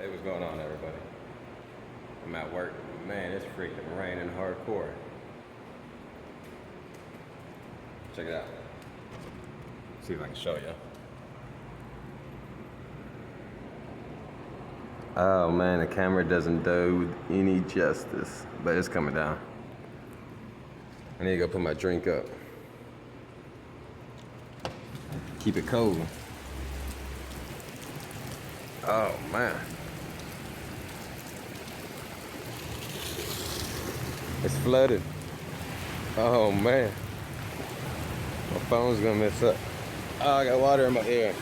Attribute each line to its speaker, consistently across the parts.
Speaker 1: Hey, what's going on, everybody? I'm at work. Man, it's freaking raining hardcore. Check it out. See if I can show you. Oh man, the camera doesn't do any justice, but it's coming down. I need to go put my drink up. Keep it cold. Oh man. It's flooded. Oh man. My phone's gonna mess up. Oh, I got water in my ear.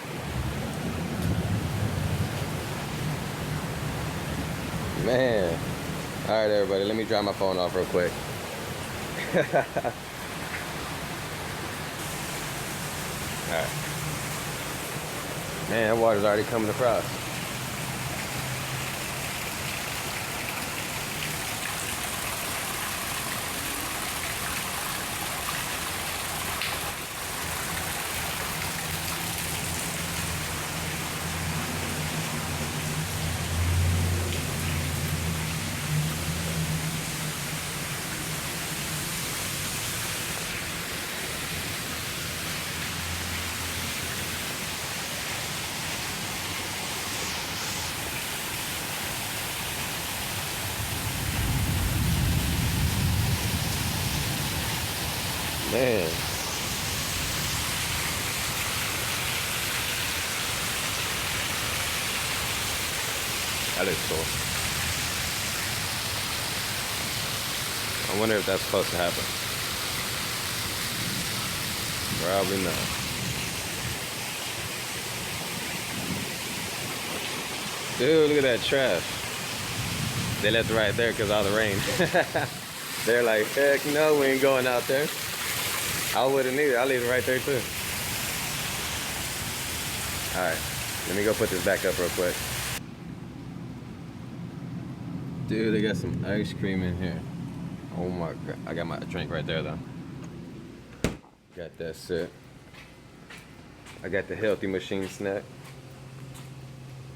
Speaker 1: Man. Alright everybody, let me dry my phone off real quick. Alright. Man, that water's already coming across. Man. That is cool. I wonder if that's supposed to happen. Probably not. Dude, look at that trash. They left it right there because of all the rain. They're like, heck no, we ain't going out there. I wouldn't either. I'll leave it right there too. Alright, let me go put this back up real quick. Dude, they got some ice cream in here. Oh my god. I got my drink right there though. Got that set. I got the healthy machine snack.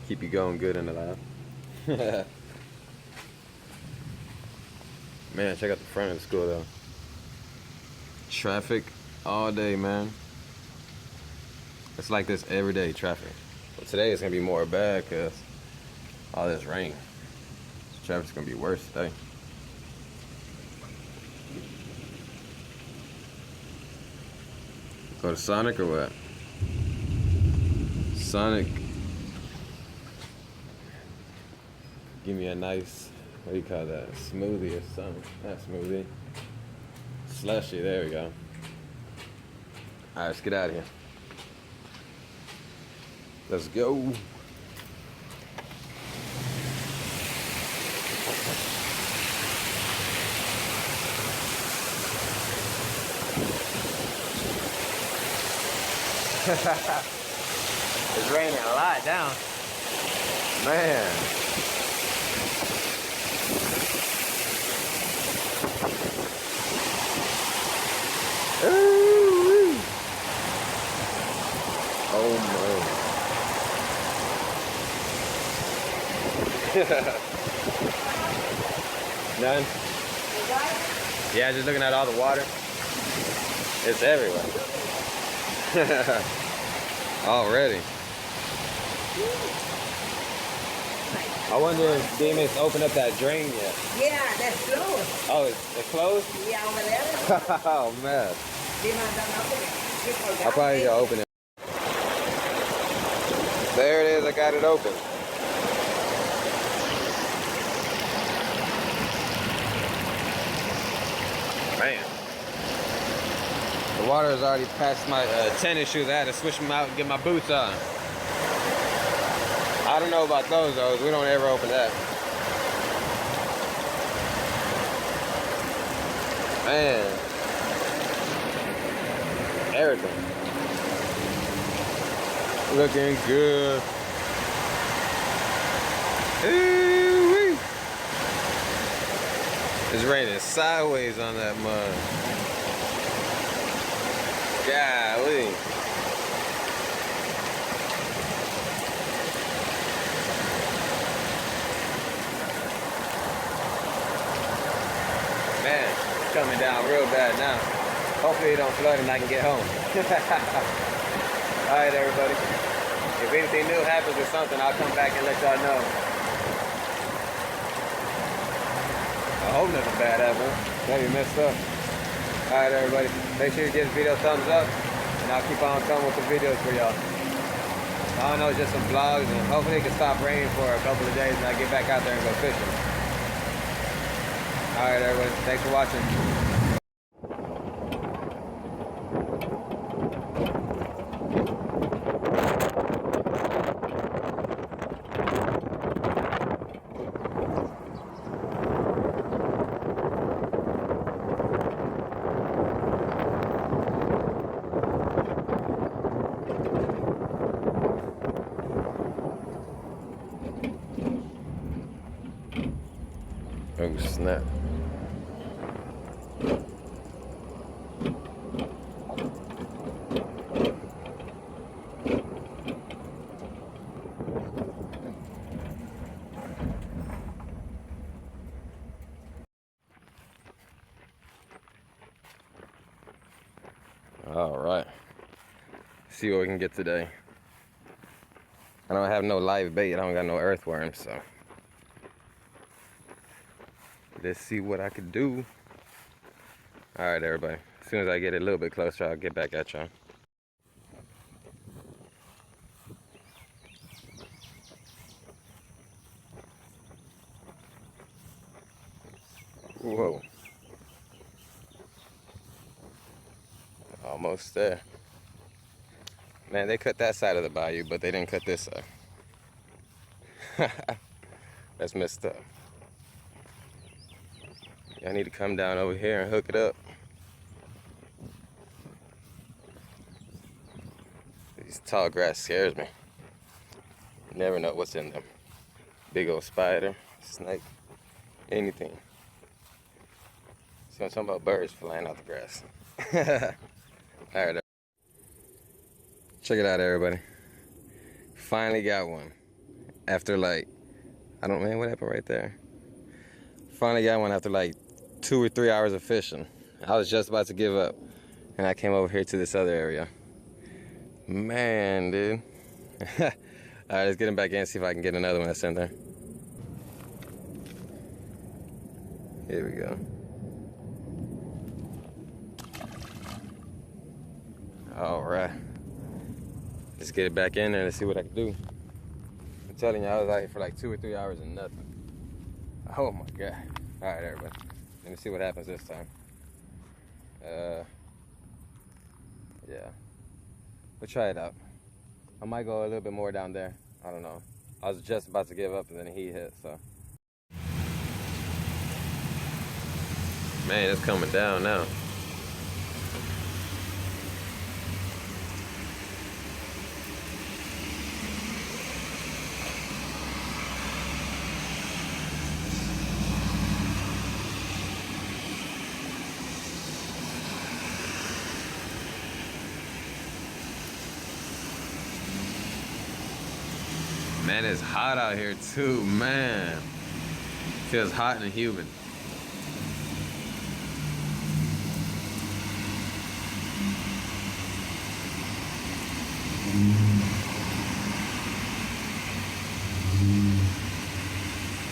Speaker 1: Keep you going good and alive. Man, check out the front of the school though. Traffic all day, man. It's like this every day, traffic. But today it's gonna be more bad because all this rain. So traffic's gonna be worse today. Go to Sonic or what? Sonic. Give me a nice, what do you call that? Smoothie or something. Not smoothie. Slushy, there we go. Alright, let's get out of here. Let's go. It's raining a lot down. Man. Ooh. Oh man. None? Yeah, just looking at all the water. It's everywhere. Already. I wonder if Demas opened up that drain yet.
Speaker 2: Yeah, that's closed.
Speaker 1: Oh, it's closed?
Speaker 2: Yeah, over there.
Speaker 1: Oh man.
Speaker 2: Demas don't open it. People
Speaker 1: I'll probably go open it. There it is, I got it open. Man. The water has already passed my tennis shoes. I had to switch them out and get my boots on. I don't know about those though. We don't ever open that. Man. Everything. Looking good. Ooh-wee. It's raining sideways on that mud. Golly. down real bad now. Hopefully it don't flood and I can get home. All right, everybody. If anything new happens or something, I'll come back and let y'all know. I hope nothing bad happens. That'd be messed up. All right, everybody. Make sure you give this video a thumbs up, and I'll keep on coming with the videos for y'all. I don't know, just some vlogs, and hopefully it can stop raining for a couple of days and I get back out there and go fishing. All right, everybody. Thanks for watching. Oh, snap. All right. See what we can get today. I don't have no live bait. I don't got no earthworms, so let's see what I can do. All right, everybody. As soon as I get a little bit closer, I'll get back at y'all. Whoa. Almost there. Man, they cut that side of the bayou, but they didn't cut this side. That's messed up. I need to come down over here and hook it up. These tall grass scares me. You never know what's in them. Big old spider, snake, anything. So I'm talking about birds flying out the grass. All right. Check it out, everybody. Finally got one. After like, man, what happened right there? Finally got one after like 2 or 3 hours of fishing. I was just about to give up, and I came over here to this other area. Man, dude. All right, let's get him back in and see if I can get another one that's in there. Here we go. All right. Let's get it back in there and see what I can do. I'm telling you, I was out here for like 2 or 3 hours and nothing. Oh my God. All right, everybody. Let me see what happens this time. Yeah. We'll try it out. I might go a little bit more down there. I don't know. I was just about to give up and then he hit, so. Man, it's coming down now. Man, it's hot out here too, man. Feels hot and humid.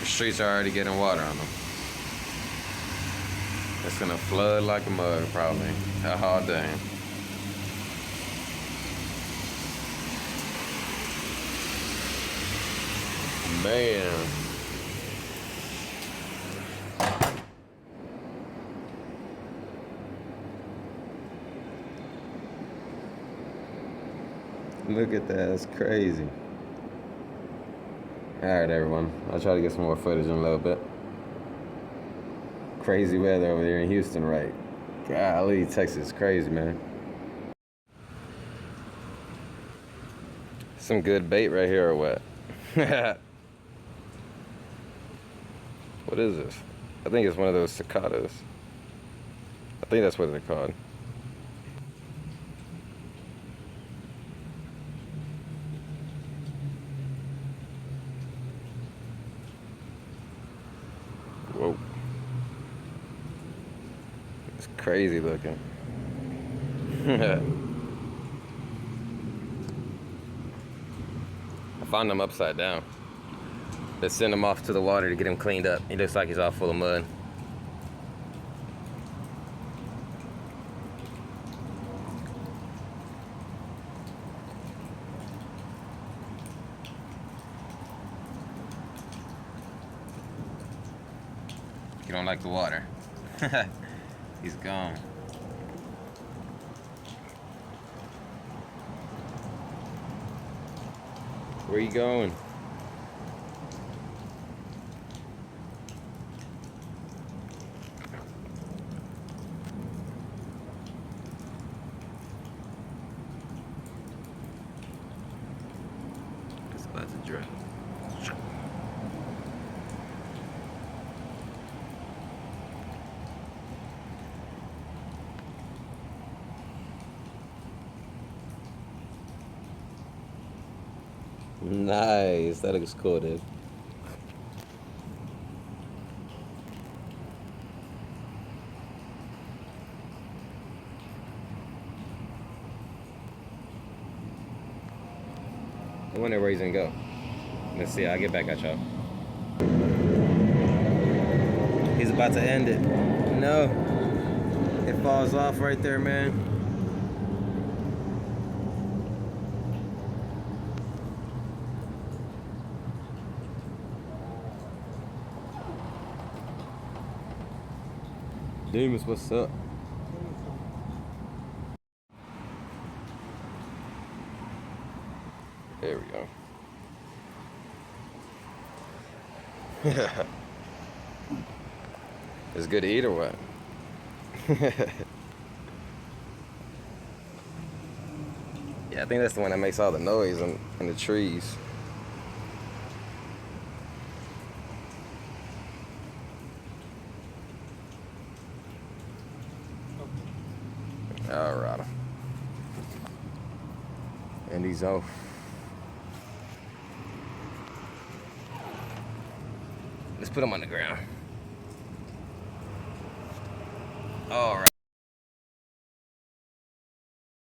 Speaker 1: The streets are already getting water on them. It's gonna flood like a mug, probably. Oh, dang. Man. Look at that, that's crazy. Alright, everyone. I'll try to get some more footage in a little bit. Crazy weather over there in Houston, right? Golly, Texas is crazy, man. Some good bait right here or what? What is this? I think it's one of those cicadas. I think that's what they're called. Whoa. It's crazy looking. I found him upside down. Let's send him off to the water to get him cleaned up. He looks like he's all full of mud. You don't like the water. He's gone. Where you going? It's about to drop. Nice, that looks cool, dude. I wonder where he's gonna go. Let's see, I'll get back at y'all. He's about to end it. No, it falls off right there, man. Demus, what's up? There we go. It's good to eat or what? Yeah, I think that's the one that makes all the noise in the trees. All right. And he's off. Let's put him on the ground. All right.